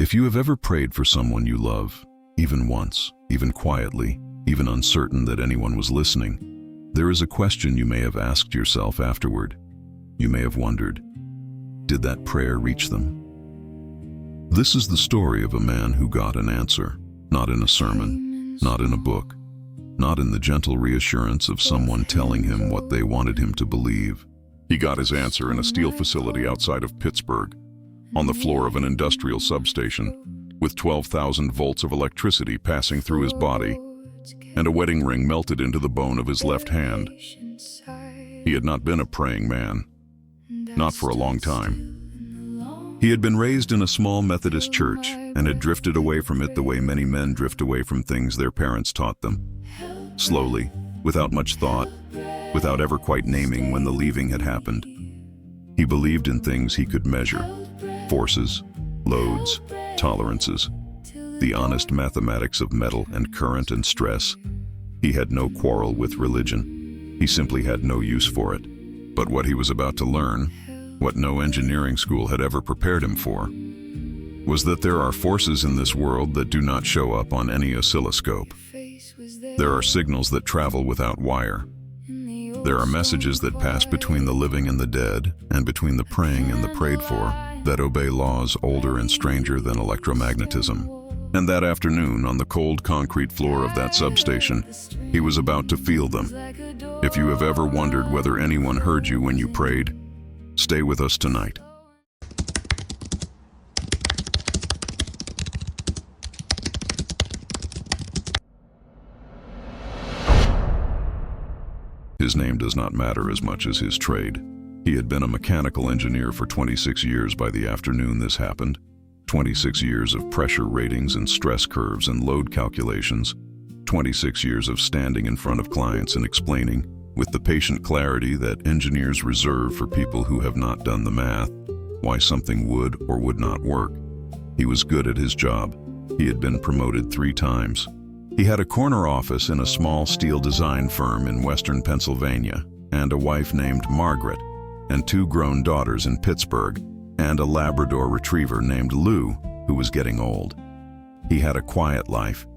If you have ever prayed for someone you love, even once, even quietly, even uncertain that anyone was listening, there is a question you may have asked yourself afterward. You may have wondered, did that prayer reach them? This is the story of a man who got an answer, not in a sermon, not in a book, not in the gentle reassurance of someone telling him what they wanted him to believe. He got his answer in a steel facility outside of Pittsburgh, on the floor of an industrial substation, with 12,000 volts of electricity passing through his body, and a wedding ring melted into the bone of his left hand. He had not been a praying man, not for a long time. He had been raised in a small Methodist church and had drifted away from it the way many men drift away from things their parents taught them. Slowly, without much thought, without ever quite naming when the leaving had happened. He believed in things he could measure, forces, loads, tolerances, the honest mathematics of metal and current and stress. He had no quarrel with religion. He simply had no use for it. But what he was about to learn, what no engineering school had ever prepared him for, was that there are forces in this world that do not show up on any oscilloscope. There are signals that travel without wire. There are messages that pass between the living and the dead, and between the praying and the prayed for, that obey laws older and stranger than electromagnetism. And that afternoon, on the cold concrete floor of that substation, he was about to feel them. If you have ever wondered whether anyone heard you when you prayed, stay with us tonight. His name does not matter as much as his trade. He had been a mechanical engineer for 26 years by the afternoon this happened. 26 years of pressure ratings and stress curves and load calculations. 26 years of standing in front of clients and explaining, with the patient clarity that engineers reserve for people who have not done the math, why something would or would not work. He was good at his job. He had been promoted 3 times. He had a corner office in a small steel design firm in western Pennsylvania, and a wife named Margaret, and 2 grown daughters in Pittsburgh, and a Labrador retriever named Lou, who was getting old. He had a quiet life.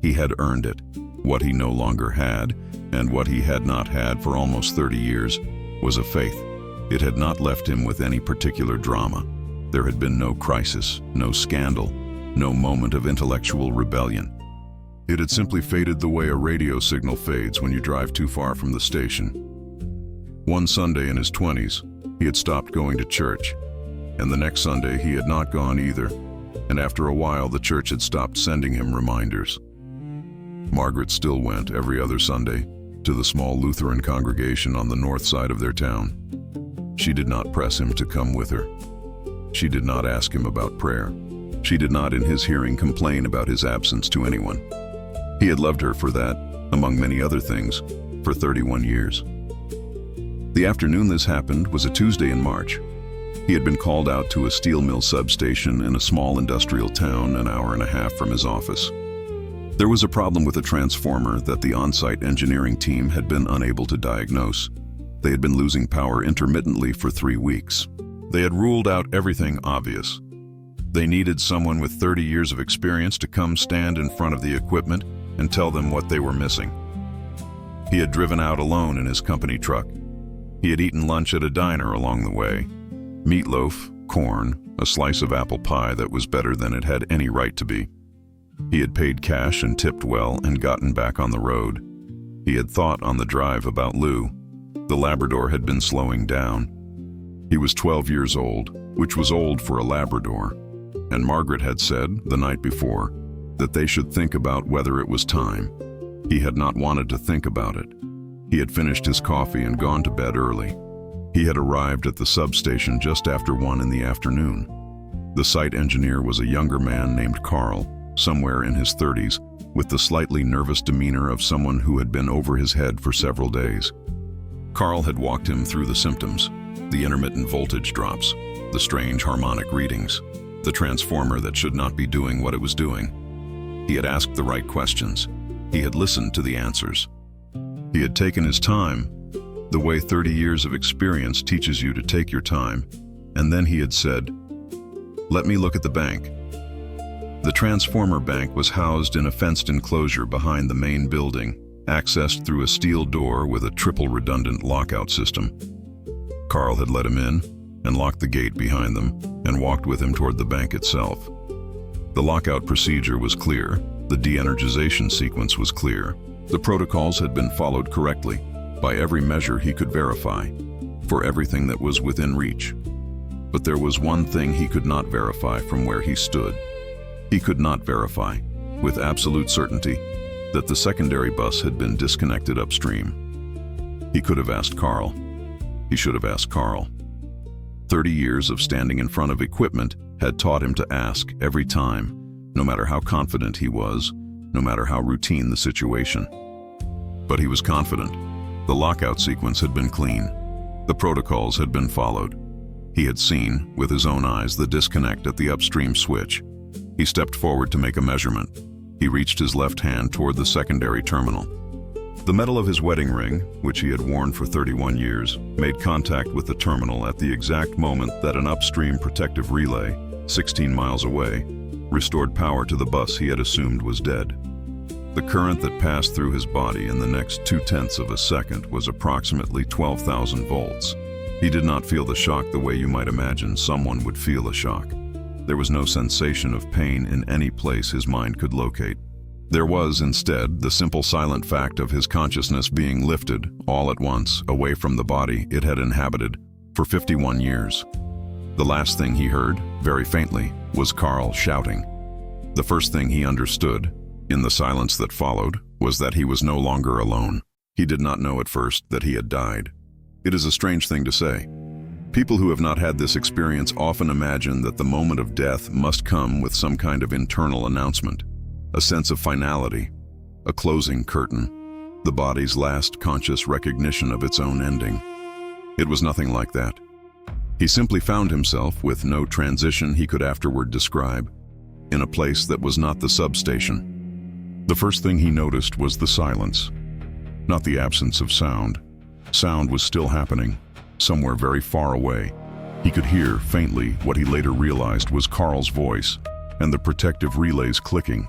He had earned it. What he no longer had, and what he had not had for almost 30 years, was a faith. It had not left him with any particular drama. There had been no crisis, no scandal, no moment of intellectual rebellion. It had simply faded the way a radio signal fades when you drive too far from the station. One Sunday in his 20s, he had stopped going to church, and the next Sunday he had not gone either, and after a while the church had stopped sending him reminders. Margaret still went every other Sunday to the small Lutheran congregation on the north side of their town. She did not press him to come with her. She did not ask him about prayer. She did not in his hearing complain about his absence to anyone. He had loved her for that, among many other things, for 31 years. The afternoon this happened was a Tuesday in March. He had been called out to a steel mill substation in a small industrial town an hour and a half from his office. There was a problem with a transformer that the on-site engineering team had been unable to diagnose. They had been losing power intermittently for 3 weeks. They had ruled out everything obvious. They needed someone with 30 years of experience to come stand in front of the equipment and tell them what they were missing. He had driven out alone in his company truck. He had eaten lunch at a diner along the way. Meatloaf, corn, a slice of apple pie that was better than it had any right to be. He had paid cash and tipped well and gotten back on the road. He had thought on the drive about Lou. The Labrador had been slowing down. He was 12 years old, which was old for a Labrador, and Margaret had said, the night before, that they should think about whether it was time. He had not wanted to think about it. He had finished his coffee and gone to bed early. He had arrived at the substation just after 1 in the afternoon. The site engineer was a younger man named Carl, somewhere in his 30s, with the slightly nervous demeanor of someone who had been over his head for several days. Carl had walked him through the symptoms, the intermittent voltage drops, the strange harmonic readings, the transformer that should not be doing what it was doing. He had asked the right questions. He had listened to the answers. He had taken his time, the way 30 years of experience teaches you to take your time, and then he had said, "Let me look at the bank." The transformer bank was housed in a fenced enclosure behind the main building, accessed through a steel door with a triple redundant lockout system. Carl had let him in and locked the gate behind them and walked with him toward the bank itself. The lockout procedure was clear. The de-energization sequence was clear. The protocols had been followed correctly, by every measure he could verify, for everything that was within reach. But there was one thing he could not verify from where he stood. He could not verify, with absolute certainty, that the secondary bus had been disconnected upstream. He could have asked Carl. He should have asked Carl. 30 years of standing in front of equipment had taught him to ask every time, no matter how confident he was, no matter how routine the situation. But he was confident. The lockout sequence had been clean. The protocols had been followed. He had seen, with his own eyes, the disconnect at the upstream switch. He stepped forward to make a measurement. He reached his left hand toward the secondary terminal. The metal of his wedding ring, which he had worn for 31 years, made contact with the terminal at the exact moment that an upstream protective relay, 16 miles away, restored power to the bus he had assumed was dead. The current that passed through his body in the next 0.2 of a second was approximately 12,000 volts. He did not feel the shock the way you might imagine someone would feel a shock. There was no sensation of pain in any place his mind could locate. There was, instead, the simple silent fact of his consciousness being lifted, all at once, away from the body it had inhabited for 51 years. The last thing he heard, very faintly, was Carl shouting. The first thing he understood, in the silence that followed, was that he was no longer alone. He did not know at first that he had died. It is a strange thing to say. People who have not had this experience often imagine that the moment of death must come with some kind of internal announcement, a sense of finality, a closing curtain, the body's last conscious recognition of its own ending. It was nothing like that. He simply found himself, with no transition he could afterward describe, in a place that was not the substation. The first thing he noticed was the silence, not the absence of sound. Sound was still happening, somewhere very far away. He could hear, faintly, what he later realized was Carl's voice, and the protective relays clicking,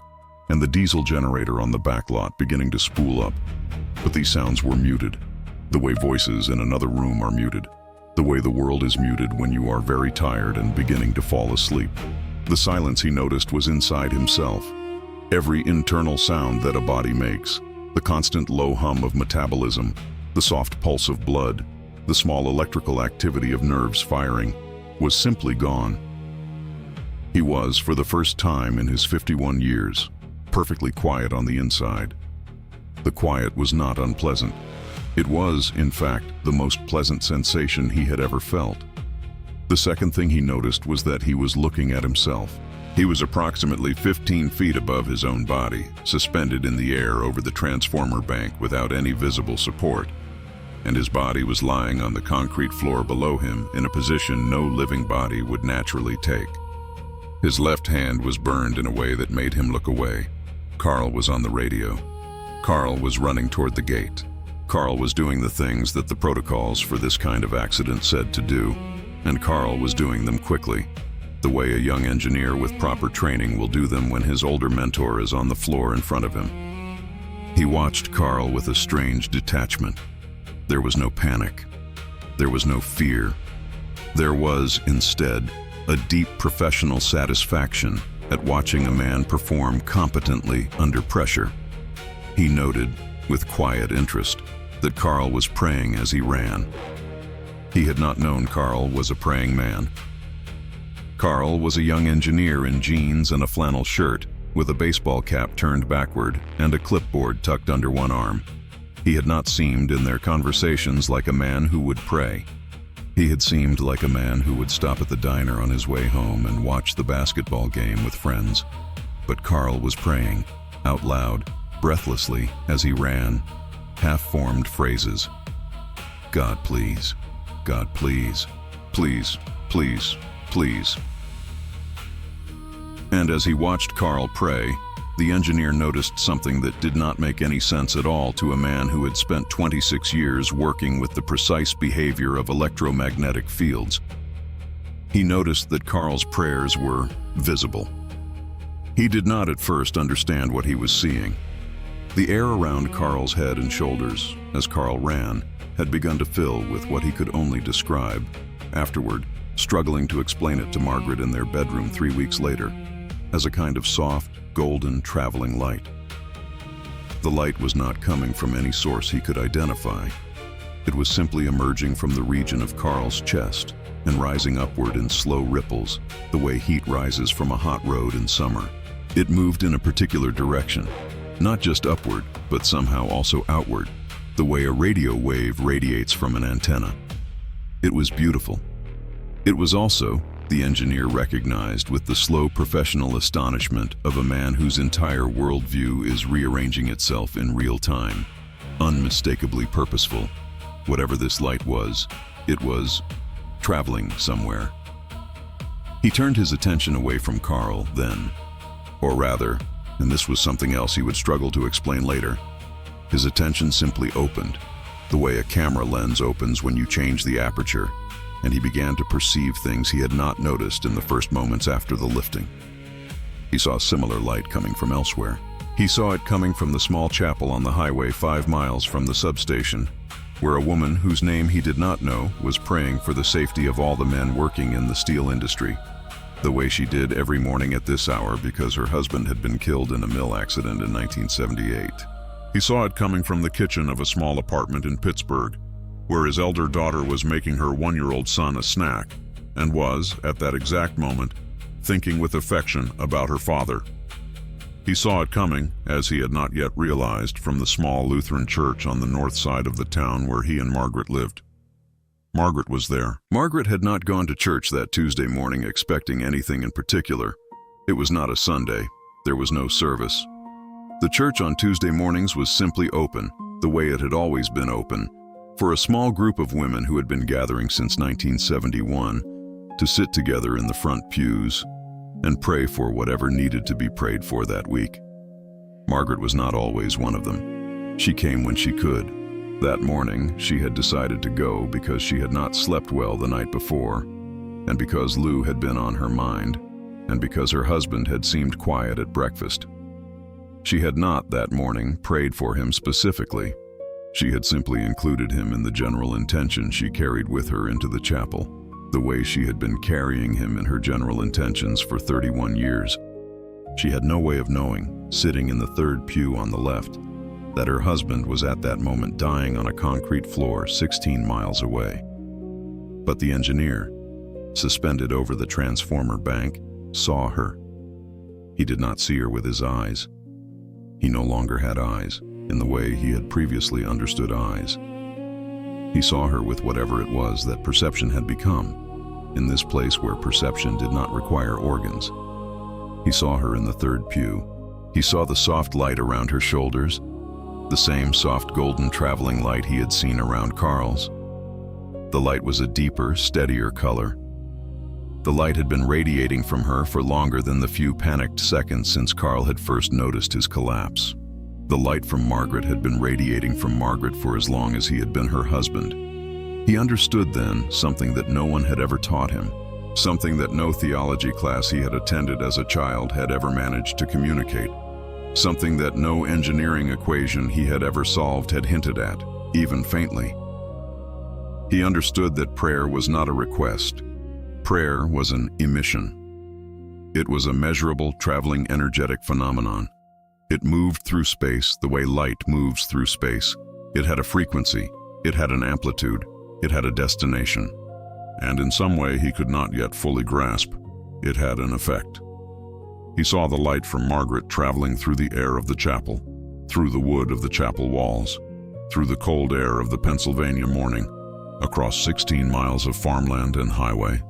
and the diesel generator on the back lot beginning to spool up. But these sounds were muted, the way voices in another room are muted, the way the world is muted when you are very tired and beginning to fall asleep. The silence he noticed was inside himself. Every internal sound that a body makes, the constant low hum of metabolism, the soft pulse of blood, the small electrical activity of nerves firing, was simply gone. He was, for the first time in his 51 years, perfectly quiet on the inside. The quiet was not unpleasant. It was, in fact, the most pleasant sensation he had ever felt. The second thing he noticed was that he was looking at himself. He was approximately 15 feet above his own body, suspended in the air over the transformer bank without any visible support, and his body was lying on the concrete floor below him in a position no living body would naturally take. His left hand was burned in a way that made him look away. Carl was on the radio. Carl was running toward the gate. Carl was doing the things that the protocols for this kind of accident said to do, and Carl was doing them quickly, the way a young engineer with proper training will do them when his older mentor is on the floor in front of him. He watched Carl with a strange detachment. There was no panic. There was no fear. There was, instead, a deep professional satisfaction at watching a man perform competently under pressure. He noted, with quiet interest, that Carl was praying as he ran. He had not known Carl was a praying man. Carl was a young engineer in jeans and a flannel shirt, with a baseball cap turned backward and a clipboard tucked under one arm. He had not seemed in their conversations like a man who would pray. He had seemed like a man who would stop at the diner on his way home and watch the basketball game with friends. But Carl was praying, out loud, breathlessly, as he ran, half-formed phrases. God, please. God, please. Please, please, please. And as he watched Carl pray, the engineer noticed something that did not make any sense at all to a man who had spent 26 years working with the precise behavior of electromagnetic fields. He noticed that Carl's prayers were visible. He did not at first understand what he was seeing. The air around Carl's head and shoulders, as Carl ran, had begun to fill with what he could only describe, afterward, struggling to explain it to Margaret in their bedroom 3 weeks later, as a kind of soft, golden traveling light. The light was not coming from any source he could identify. It was simply emerging from the region of Carl's chest and rising upward in slow ripples, the way heat rises from a hot road in summer. It moved in a particular direction, not just upward, but somehow also outward, the way a radio wave radiates from an antenna. It was beautiful. It was also, the engineer recognized with the slow professional astonishment of a man whose entire worldview is rearranging itself in real time, unmistakably purposeful. Whatever this light was, it was traveling somewhere. He turned his attention away from Carl then, or rather, and this was something else he would struggle to explain later, his attention simply opened, the way a camera lens opens when you change the aperture, and he began to perceive things he had not noticed in the first moments after the lifting. He saw similar light coming from elsewhere. He saw it coming from the small chapel on the highway 5 miles from the substation, where a woman whose name he did not know was praying for the safety of all the men working in the steel industry, the way she did every morning at this hour because her husband had been killed in a mill accident in 1978. He saw it coming from the kitchen of a small apartment in Pittsburgh, where his elder daughter was making her 1-year-old son a snack and was, at that exact moment, thinking with affection about her father. He saw it coming, as he had not yet realized, from the small Lutheran church on the north side of the town where he and Margaret lived. Margaret was there. Margaret had not gone to church that Tuesday morning expecting anything in particular. It was not a Sunday. There was no service. The church on Tuesday mornings was simply open, the way it had always been open, for a small group of women who had been gathering since 1971 to sit together in the front pews and pray for whatever needed to be prayed for that week. Margaret was not always one of them. She came when she could. That morning, she had decided to go because she had not slept well the night before, and because Lou had been on her mind, and because her husband had seemed quiet at breakfast. She had not, that morning, prayed for him specifically. She had simply included him in the general intention she carried with her into the chapel, the way she had been carrying him in her general intentions for 31 years. She had no way of knowing, sitting in the third pew on the left, that her husband was at that moment dying on a concrete floor 16 miles away. But the engineer, suspended over the transformer bank, saw her. He did not see her with his eyes. He no longer had eyes, in the way he had previously understood eyes. He saw her with whatever it was that perception had become, in this place where perception did not require organs. He saw her in the third pew. He saw the soft light around her shoulders, the same soft golden traveling light he had seen around Carl's. The light was a deeper, steadier color. The light had been radiating from her for longer than the few panicked seconds since Carl had first noticed his collapse. The light from Margaret had been radiating from Margaret for as long as he had been her husband. He understood then something that no one had ever taught him, something that no theology class he had attended as a child had ever managed to communicate, something that no engineering equation he had ever solved had hinted at, even faintly. He understood that prayer was not a request. Prayer was an emission. It was a measurable, traveling, energetic phenomenon. It moved through space the way light moves through space. It had a frequency, it had an amplitude, it had a destination. And in some way he could not yet fully grasp, it had an effect. He saw the light from Margaret traveling through the air of the chapel, through the wood of the chapel walls, through the cold air of the Pennsylvania morning, across 16 miles of farmland and highway,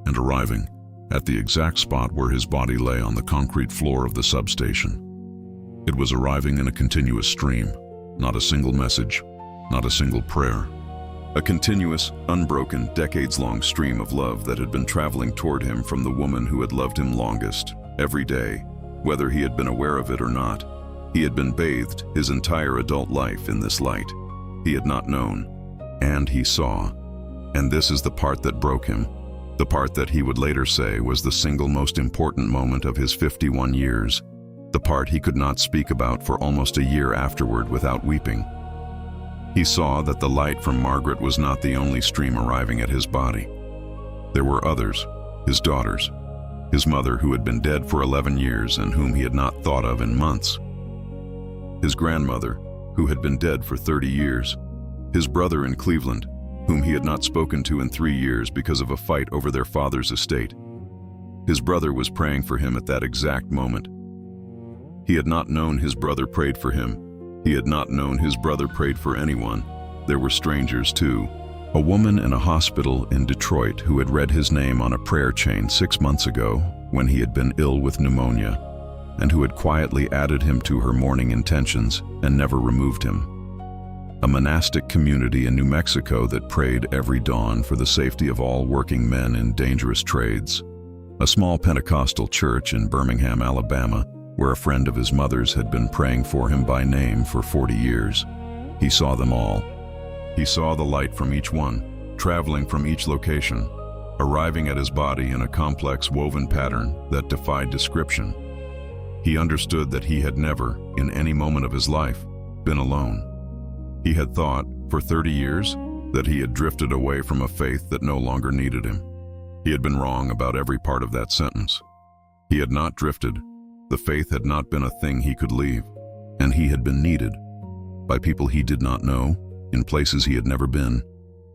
and arriving at the exact spot where his body lay on the concrete floor of the substation. It was arriving in a continuous stream, not a single message, not a single prayer. A continuous, unbroken, decades-long stream of love that had been traveling toward him from the woman who had loved him longest, every day, whether he had been aware of it or not. He had been bathed his entire adult life in this light. He had not known, and he saw. And this is the part that broke him. The part that he would later say was the single most important moment of his 51 years, the part he could not speak about for almost a year afterward without weeping. He saw that the light from Margaret was not the only stream arriving at his body. There were others, his daughters, his mother who had been dead for 11 years and whom he had not thought of in months, his grandmother, who had been dead for 30 years, his brother in Cleveland, whom he had not spoken to in 3 years because of a fight over their father's estate. His brother was praying for him at that exact moment. He had not known his brother prayed for him. He had not known his brother prayed for anyone. There were strangers too. A woman in a hospital in Detroit who had read his name on a prayer chain 6 months ago when he had been ill with pneumonia, and who had quietly added him to her morning intentions and never removed him. A monastic community in New Mexico that prayed every dawn for the safety of all working men in dangerous trades. A small Pentecostal church in Birmingham, Alabama, where a friend of his mother's had been praying for him by name for 40 years. He saw them all. He saw the light from each one, traveling from each location, arriving at his body in a complex woven pattern that defied description. He understood that he had never, in any moment of his life, been alone. He had thought, for 30 years, that he had drifted away from a faith that no longer needed him. He had been wrong about every part of that sentence. He had not drifted. The faith had not been a thing he could leave, and he had been needed by people he did not know, in places he had never been,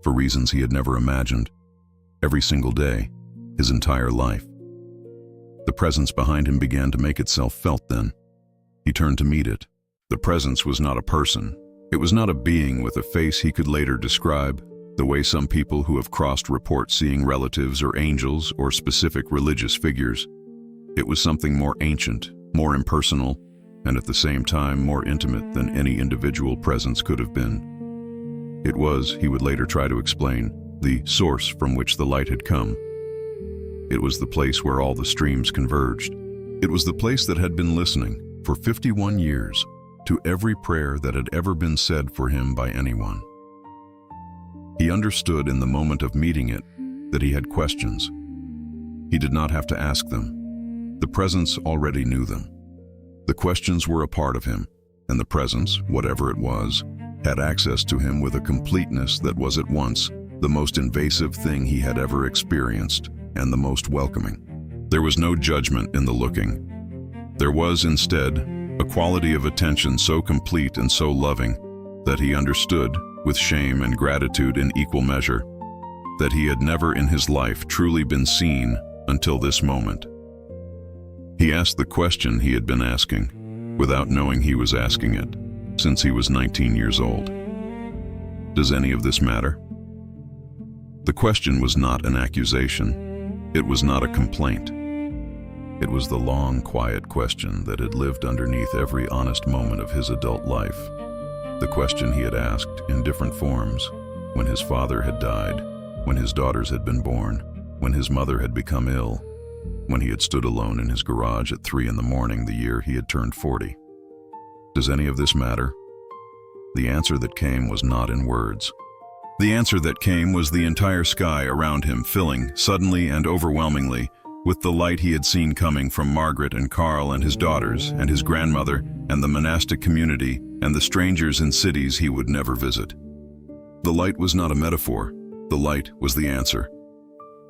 for reasons he had never imagined, every single day, his entire life. The presence behind him began to make itself felt then. He turned to meet it. The presence was not a person. It was not a being with a face he could later describe, the way some people who have crossed report seeing relatives or angels or specific religious figures. It was something more ancient, more impersonal, and at the same time more intimate than any individual presence could have been. It was, he would later try to explain, the source from which the light had come. It was the place where all the streams converged. It was the place that had been listening, for 51 years, to every prayer that had ever been said for him by anyone. He understood in the moment of meeting it that he had questions. He did not have to ask them. The presence already knew them. The questions were a part of him, and the presence, whatever it was, had access to him with a completeness that was at once the most invasive thing he had ever experienced and the most welcoming. There was no judgment in the looking. There was, instead, a quality of attention so complete and so loving that he understood, with shame and gratitude in equal measure, that he had never in his life truly been seen until this moment. He asked the question he had been asking, without knowing he was asking it, since he was 19 years old. Does any of this matter? The question was not an accusation. It was not a complaint. It was the long, quiet question that had lived underneath every honest moment of his adult life. The question he had asked in different forms, when his father had died, when his daughters had been born, when his mother had become ill, when he had stood alone in his garage at 3 in the morning the year he had turned 40. Does any of this matter? The answer that came was not in words. The answer that came was the entire sky around him filling, suddenly and overwhelmingly, with the light he had seen coming from Margaret and Carl and his daughters and his grandmother and the monastic community and the strangers in cities he would never visit. The light was not a metaphor. The light was the answer.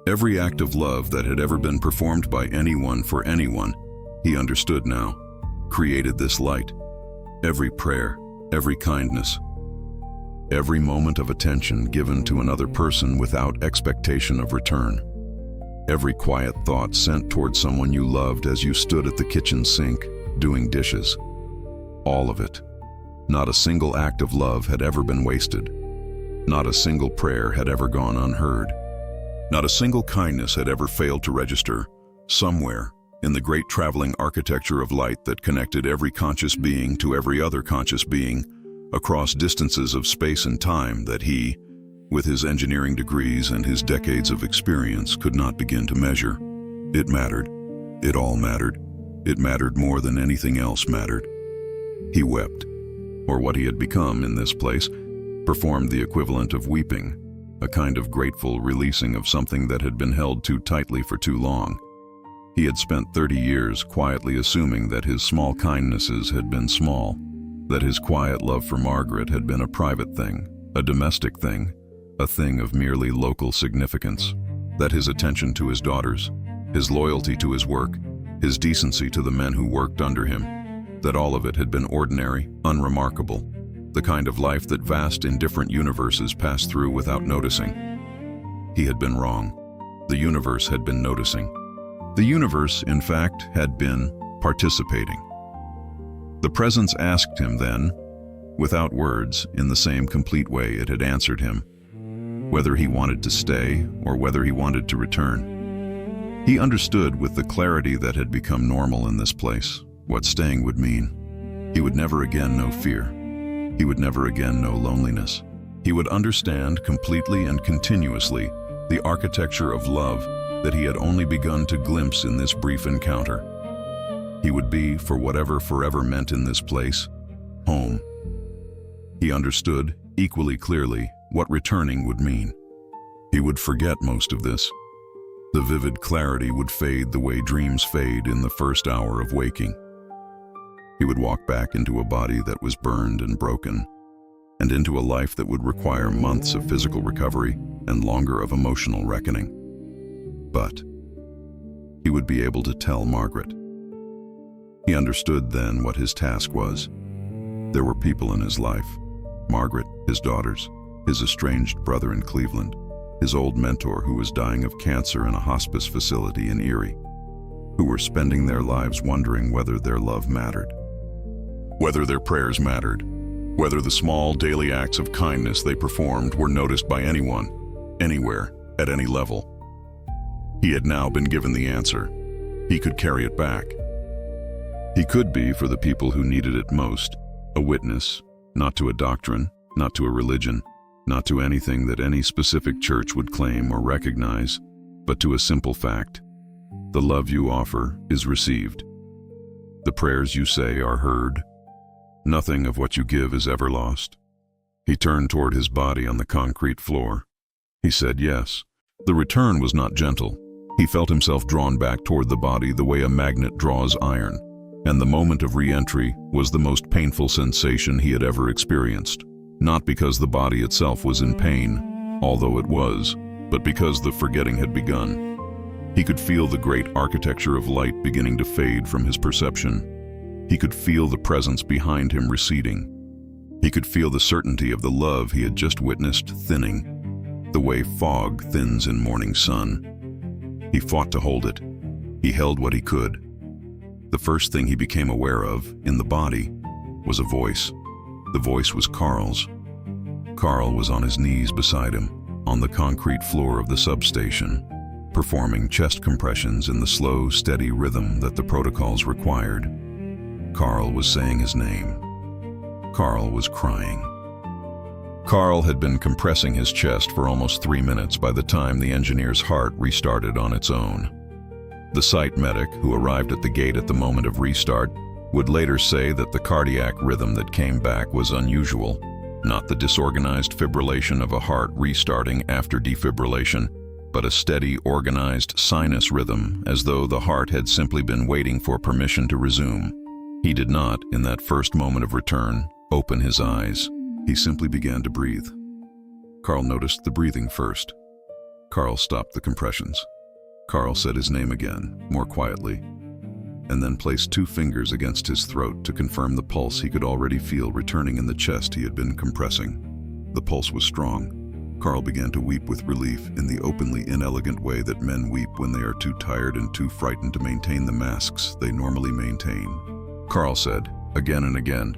Every act of love that had ever been performed by anyone for anyone, he understood now, created this light. Every prayer, every kindness, every moment of attention given to another person without expectation of return. Every quiet thought sent toward someone you loved as you stood at the kitchen sink, doing dishes. All of it. Not a single act of love had ever been wasted. Not a single prayer had ever gone unheard. Not a single kindness had ever failed to register, somewhere, in the great traveling architecture of light that connected every conscious being to every other conscious being, across distances of space and time that he, with his engineering degrees and his decades of experience, could not begin to measure. It mattered. It all mattered. It mattered more than anything else mattered. He wept, or what he had become in this place, performed the equivalent of weeping, a kind of grateful releasing of something that had been held too tightly for too long. He had spent 30 years quietly assuming that his small kindnesses had been small, that his quiet love for Margaret had been a private thing, a domestic thing, a thing of merely local significance, that his attention to his daughters, his loyalty to his work, his decency to the men who worked under him, that all of it had been ordinary, unremarkable, the kind of life that vast, indifferent universes pass through without noticing. He had been wrong. The universe had been noticing. The universe, in fact, had been participating. The presence asked him then, without words, in the same complete way it had answered him, whether he wanted to stay or whether he wanted to return. He understood with the clarity that had become normal in this place what staying would mean. He would never again know fear. He would never again know loneliness. He would understand completely and continuously the architecture of love that he had only begun to glimpse in this brief encounter. He would be, for whatever forever meant in this place, home. He understood, equally clearly, what returning would mean. He would forget most of this. The vivid clarity would fade the way dreams fade in the first hour of waking. He would walk back into a body that was burned and broken, and into a life that would require months of physical recovery and longer of emotional reckoning. But he would be able to tell Margaret. He understood then what his task was. There were people in his life, Margaret, his daughters, his estranged brother in Cleveland, his old mentor who was dying of cancer in a hospice facility in Erie, who were spending their lives wondering whether their love mattered, whether their prayers mattered, whether the small daily acts of kindness they performed were noticed by anyone, anywhere, at any level. He had now been given the answer. He could carry it back. He could be, for the people who needed it most, a witness, not to a doctrine, not to a religion, not to anything that any specific church would claim or recognize, but to a simple fact. The love you offer is received. The prayers you say are heard. Nothing of what you give is ever lost. He turned toward his body on the concrete floor. He said yes. The return was not gentle. He felt himself drawn back toward the body the way a magnet draws iron, and the moment of re-entry was the most painful sensation he had ever experienced, not because the body itself was in pain, although it was, but because the forgetting had begun. He could feel the great architecture of light beginning to fade from his perception. He could feel the presence behind him receding. He could feel the certainty of the love he had just witnessed thinning, the way fog thins in morning sun. He fought to hold it. He held what he could. The first thing he became aware of, in the body, was a voice. The voice was Carl's. Carl was on his knees beside him, on the concrete floor of the substation, performing chest compressions in the slow, steady rhythm that the protocols required. Carl was saying his name. Carl was crying. Carl had been compressing his chest for almost 3 minutes by the time the engineer's heart restarted on its own. The site medic, who arrived at the gate at the moment of restart, would later say that the cardiac rhythm that came back was unusual, not the disorganized fibrillation of a heart restarting after defibrillation, but a steady, organized sinus rhythm, as though the heart had simply been waiting for permission to resume. He did not, in that first moment of return, open his eyes. He simply began to breathe. Carl noticed the breathing first. Carl stopped the compressions. Carl said his name again, more quietly, and then placed 2 fingers against his throat to confirm the pulse he could already feel returning in the chest he had been compressing. The pulse was strong. Carl began to weep with relief in the openly inelegant way that men weep when they are too tired and too frightened to maintain the masks they normally maintain. Carl said, again and again,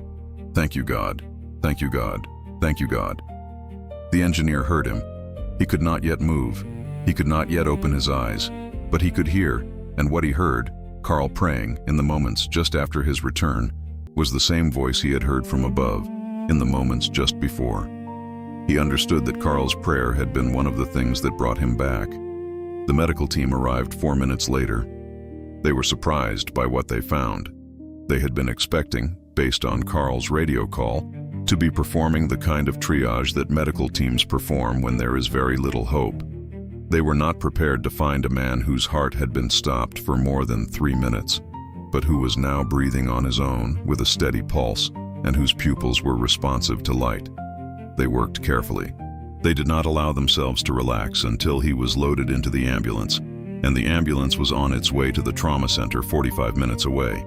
"Thank you, God. Thank you, God. Thank you, God." The engineer heard him. He could not yet move. He could not yet open his eyes, but he could hear, and what he heard, Carl praying, in the moments just after his return, was the same voice he had heard from above, in the moments just before. He understood that Carl's prayer had been one of the things that brought him back. The medical team arrived 4 minutes later. They were surprised by what they found. They had been expecting, based on Carl's radio call, to be performing the kind of triage that medical teams perform when there is very little hope. They were not prepared to find a man whose heart had been stopped for more than 3 minutes, but who was now breathing on his own with a steady pulse and whose pupils were responsive to light. They worked carefully. They did not allow themselves to relax until he was loaded into the ambulance, and the ambulance was on its way to the trauma center 45 minutes away.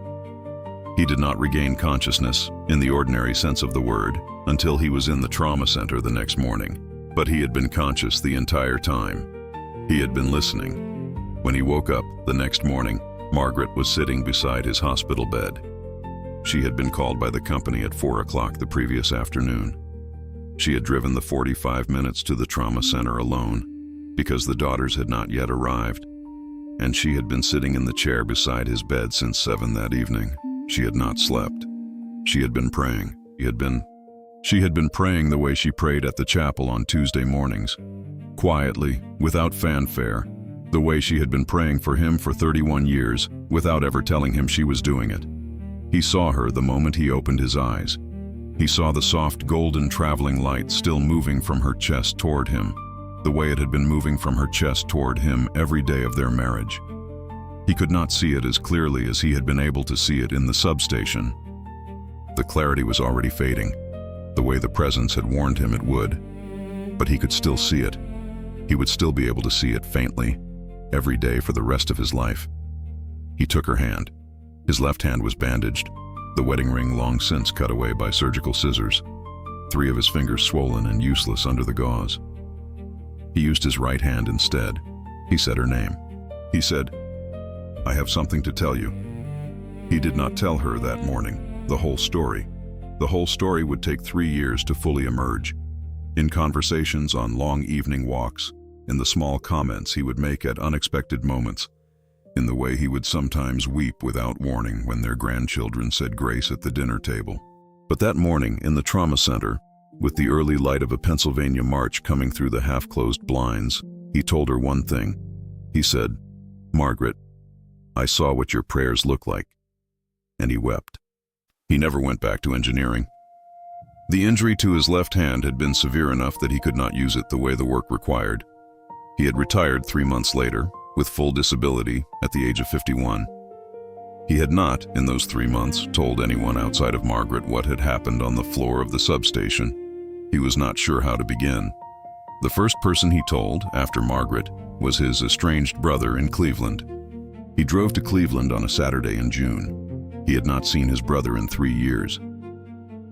He did not regain consciousness, in the ordinary sense of the word, until he was in the trauma center the next morning. But he had been conscious the entire time. He had been listening. When he woke up the next morning, Margaret was sitting beside his hospital bed. She had been called by the company at 4 o'clock the previous afternoon. She had driven the 45 minutes to the trauma center alone, because the daughters had not yet arrived, and she had been sitting in the chair beside his bed since 7 that evening. She had not slept. She had been praying. She had been praying the way she prayed at the chapel on Tuesday mornings, quietly, without fanfare, the way she had been praying for him for 31 years, without ever telling him she was doing it. He saw her the moment he opened his eyes. He saw the soft golden traveling light still moving from her chest toward him, the way it had been moving from her chest toward him every day of their marriage. He could not see it as clearly as he had been able to see it in the substation. The clarity was already fading, the way the presence had warned him it would, but he could still see it. He would still be able to see it faintly, every day for the rest of his life. He took her hand. His left hand was bandaged, the wedding ring long since cut away by surgical scissors, 3 of his fingers swollen and useless under the gauze. He used his right hand instead. He said her name. He said, "I have something to tell you." He did not tell her that morning the whole story. The whole story would take 3 years to fully emerge. In conversations on long evening walks, in the small comments he would make at unexpected moments, in the way he would sometimes weep without warning when their grandchildren said grace at the dinner table. But that morning in the trauma center, with the early light of a Pennsylvania March coming through the half-closed blinds, he told her one thing. He said, "Margaret, I saw what your prayers look like." And he wept. He never went back to engineering. The injury to his left hand had been severe enough that he could not use it the way the work required. He had retired 3 months later, with full disability, at the age of 51. He had not, in those 3 months, told anyone outside of Margaret what had happened on the floor of the substation. He was not sure how to begin. The first person he told, after Margaret, was his estranged brother in Cleveland. He drove to Cleveland on a Saturday in June. He had not seen his brother in 3 years.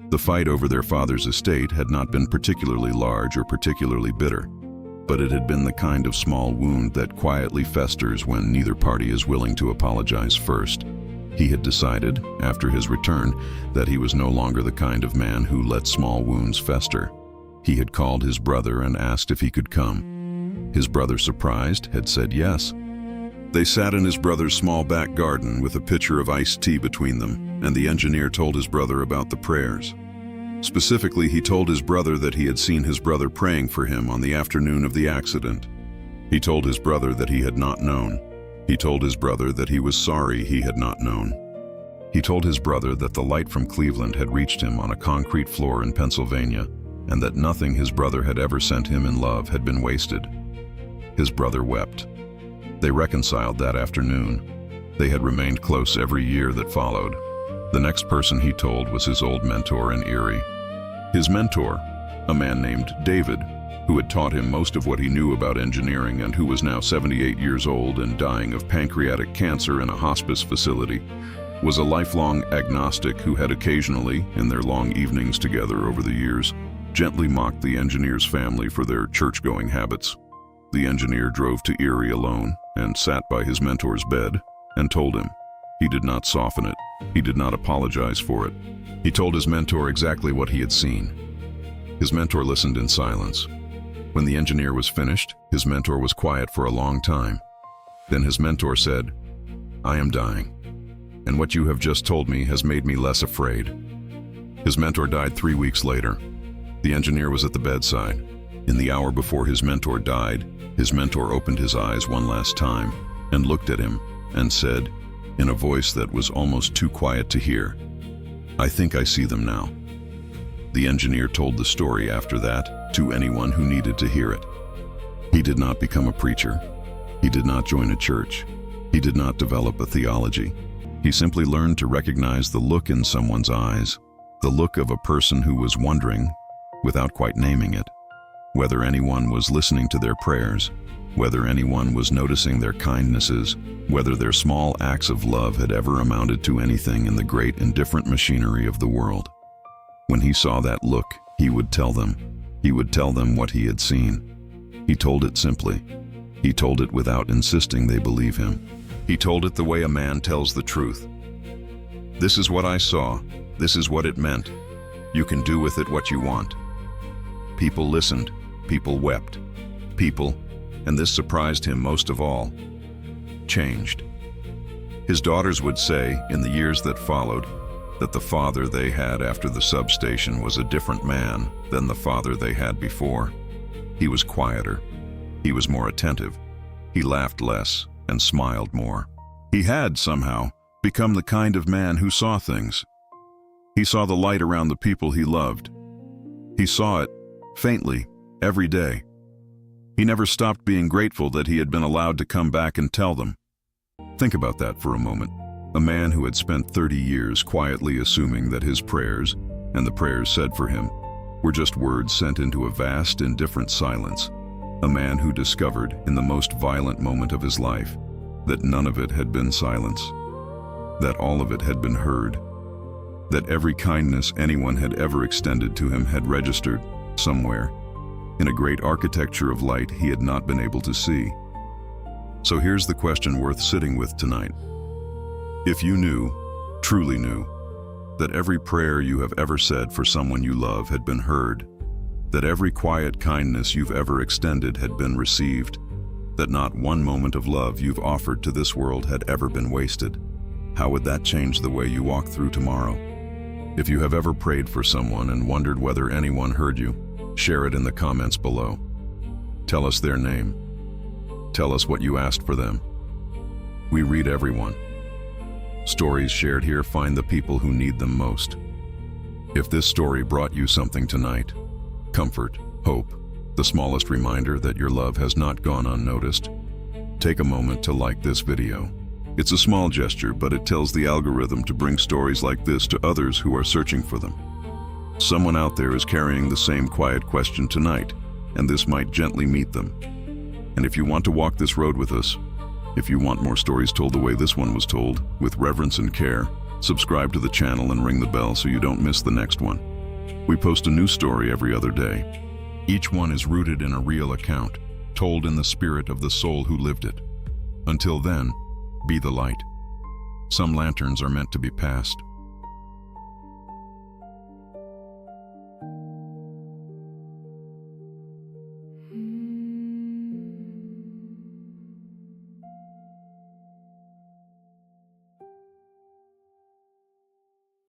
The fight over their father's estate had not been particularly large or particularly bitter, but it had been the kind of small wound that quietly festers when neither party is willing to apologize first. He had decided, after his return, that he was no longer the kind of man who let small wounds fester. He had called his brother and asked if he could come. His brother, surprised, had said yes. They sat in his brother's small back garden with a pitcher of iced tea between them, and the engineer told his brother about the prayers. Specifically, he told his brother that he had seen his brother praying for him on the afternoon of the accident. He told his brother that he had not known. He told his brother that he was sorry he had not known. He told his brother that the light from Cleveland had reached him on a concrete floor in Pennsylvania, and that nothing his brother had ever sent him in love had been wasted. His brother wept. They reconciled that afternoon. They had remained close every year that followed. The next person he told was his old mentor in Erie. His mentor, a man named David, who had taught him most of what he knew about engineering and who was now 78 years old and dying of pancreatic cancer in a hospice facility, was a lifelong agnostic who had occasionally, in their long evenings together over the years, gently mocked the engineer's family for their church-going habits. The engineer drove to Erie alone and sat by his mentor's bed and told him. He did not soften it. He did not apologize for it. He told his mentor exactly what he had seen. His mentor listened in silence. When the engineer was finished, his mentor was quiet for a long time. Then his mentor said, "I am dying, and what you have just told me has made me less afraid." His mentor died 3 weeks later. The engineer was at the bedside. In the hour before his mentor died, his mentor opened his eyes one last time and looked at him and said, in a voice that was almost too quiet to hear, "I think I see them now." The engineer told the story after that to anyone who needed to hear it. He did not become a preacher. He did not join a church. He did not develop a theology. He simply learned to recognize the look in someone's eyes, the look of a person who was wondering, without quite naming it, whether anyone was listening to their prayers, whether anyone was noticing their kindnesses, whether their small acts of love had ever amounted to anything in the great and different machinery of the world. When he saw that look, he would tell them. He would tell them what he had seen. He told it simply. He told it without insisting they believe him. He told it the way a man tells the truth. This is what I saw. This is what it meant. You can do with it what you want. People listened. People wept. People, and this surprised him most of all, changed. His daughters would say, in the years that followed, that the father they had after the substation was a different man than the father they had before. He was quieter. He was more attentive. He laughed less and smiled more. He had, somehow, become the kind of man who saw things. He saw the light around the people he loved. He saw it, faintly, every day. He never stopped being grateful that he had been allowed to come back and tell them. Think about that for a moment. A man who had spent 30 years quietly assuming that his prayers, and the prayers said for him, were just words sent into a vast, indifferent silence. A man who discovered, in the most violent moment of his life, that none of it had been silence, that all of it had been heard, that every kindness anyone had ever extended to him had registered, somewhere, in a great architecture of light he had not been able to see. So here's the question worth sitting with tonight. If you knew, truly knew, that every prayer you have ever said for someone you love had been heard, that every quiet kindness you've ever extended had been received, that not one moment of love you've offered to this world had ever been wasted, how would that change the way you walk through tomorrow? If you have ever prayed for someone and wondered whether anyone heard you, share it in the comments below. Tell us their name. Tell us what you asked for them. We read everyone. Stories shared here find the people who need them most. If this story brought you something tonight, comfort, hope, the smallest reminder that your love has not gone unnoticed, take a moment to like this video. It's a small gesture, but it tells the algorithm to bring stories like this to others who are searching for them. Someone out there is carrying the same quiet question tonight, and this might gently meet them. And if you want to walk this road with us, if you want more stories told the way this one was told, with reverence and care, subscribe to the channel and ring the bell so you don't miss the next one. We post a new story every other day. Each one is rooted in a real account, told in the spirit of the soul who lived it. Until then, be the light. Some lanterns are meant to be passed,